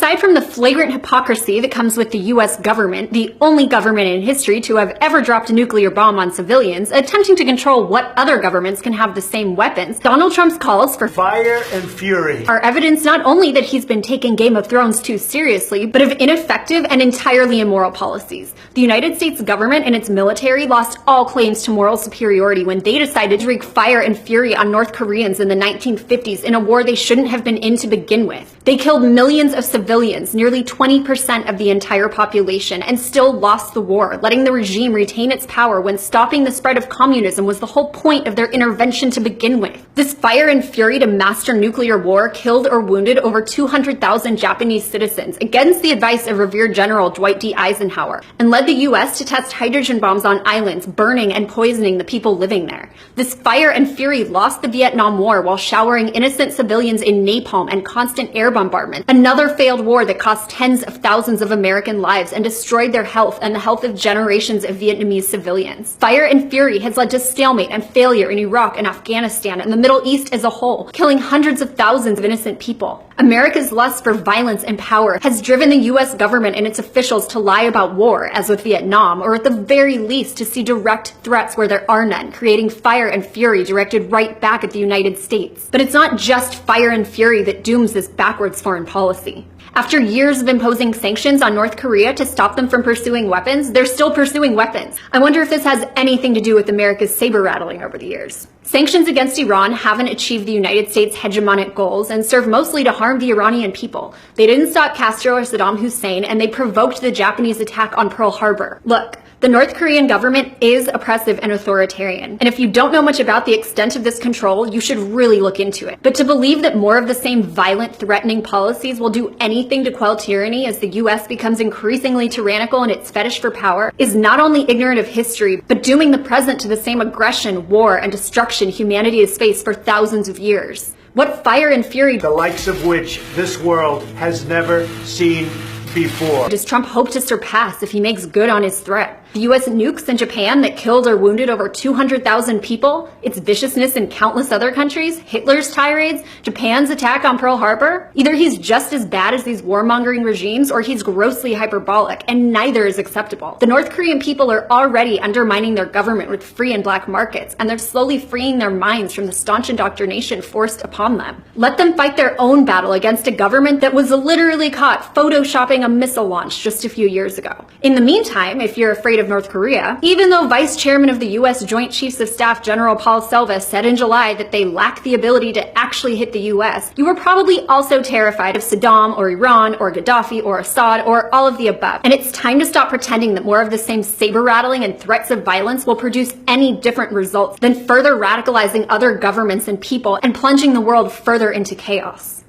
Aside from the flagrant hypocrisy that comes with the US government, the only government in history to have ever dropped a nuclear bomb on civilians, attempting to control what other governments can have the same weapons, Donald Trump's calls for fire and fury are evidence not only that he's been taking Game of Thrones too seriously, but of ineffective and entirely immoral policies. The United States government and its military lost all claims to moral superiority when they decided to wreak fire and fury on North Koreans in the 1950s in a war they shouldn't have been in to begin with. They killed millions of civilians, nearly 20% of the entire population, and still lost the war, letting the regime retain its power when stopping the spread of communism was the whole point of their intervention to begin with. This fire and fury to master nuclear war killed or wounded over 200,000 Japanese citizens against the advice of revered General Dwight D. Eisenhower, and led the US to test hydrogen bombs on islands, burning and poisoning the people living there. This fire and fury lost the Vietnam War while showering innocent civilians in napalm and constant air bombardment, another failed war that cost tens of thousands of American lives and destroyed their health and the health of generations of Vietnamese civilians. Fire and fury has led to stalemate and failure in Iraq and Afghanistan and the Middle East as a whole, killing hundreds of thousands of innocent people. America's lust for violence and power has driven the US government and its officials to lie about war, as with Vietnam, or at the very least to see direct threats where there are none, creating fire and fury directed right back at the United States. But it's not just fire and fury that dooms this backwards foreign policy. After years of imposing sanctions on North Korea to stop them from pursuing weapons, they're still pursuing weapons. I wonder if this has anything to do with America's saber rattling over the years. Sanctions against Iran haven't achieved the United States' hegemonic goals and serve mostly to harm the Iranian people. They didn't stop Castro or Saddam Hussein, and they provoked the Japanese attack on Pearl Harbor. Look, the North Korean government is oppressive and authoritarian, and if you don't know much about the extent of this control, you should really look into it. But to believe that more of the same violent, threatening policies will do anything to quell tyranny as the US becomes increasingly tyrannical in its fetish for power is not only ignorant of history, but dooming the present to the same aggression, war, and destruction humanity has faced for thousands of years. What fire and fury, the likes of which this world has never seen before, does Trump hope to surpass if he makes good on his threat? The US nukes in Japan that killed or wounded over 200,000 people, its viciousness in countless other countries, Hitler's tirades, Japan's attack on Pearl Harbor? Either he's just as bad as these warmongering regimes, or he's grossly hyperbolic, and neither is acceptable. The North Korean people are already undermining their government with free and black markets, and they're slowly freeing their minds from the staunch indoctrination forced upon them. Let them fight their own battle against a government that was literally caught photoshopping a missile launch just a few years ago. In the meantime, if you're afraid of North Korea, even though Vice Chairman of the US Joint Chiefs of Staff General Paul Selva said in July that they lack the ability to actually hit the US, you were probably also terrified of Saddam or Iran or Gaddafi or Assad or all of the above. And it's time to stop pretending that more of the same saber rattling and threats of violence will produce any different results than further radicalizing other governments and people and plunging the world further into chaos.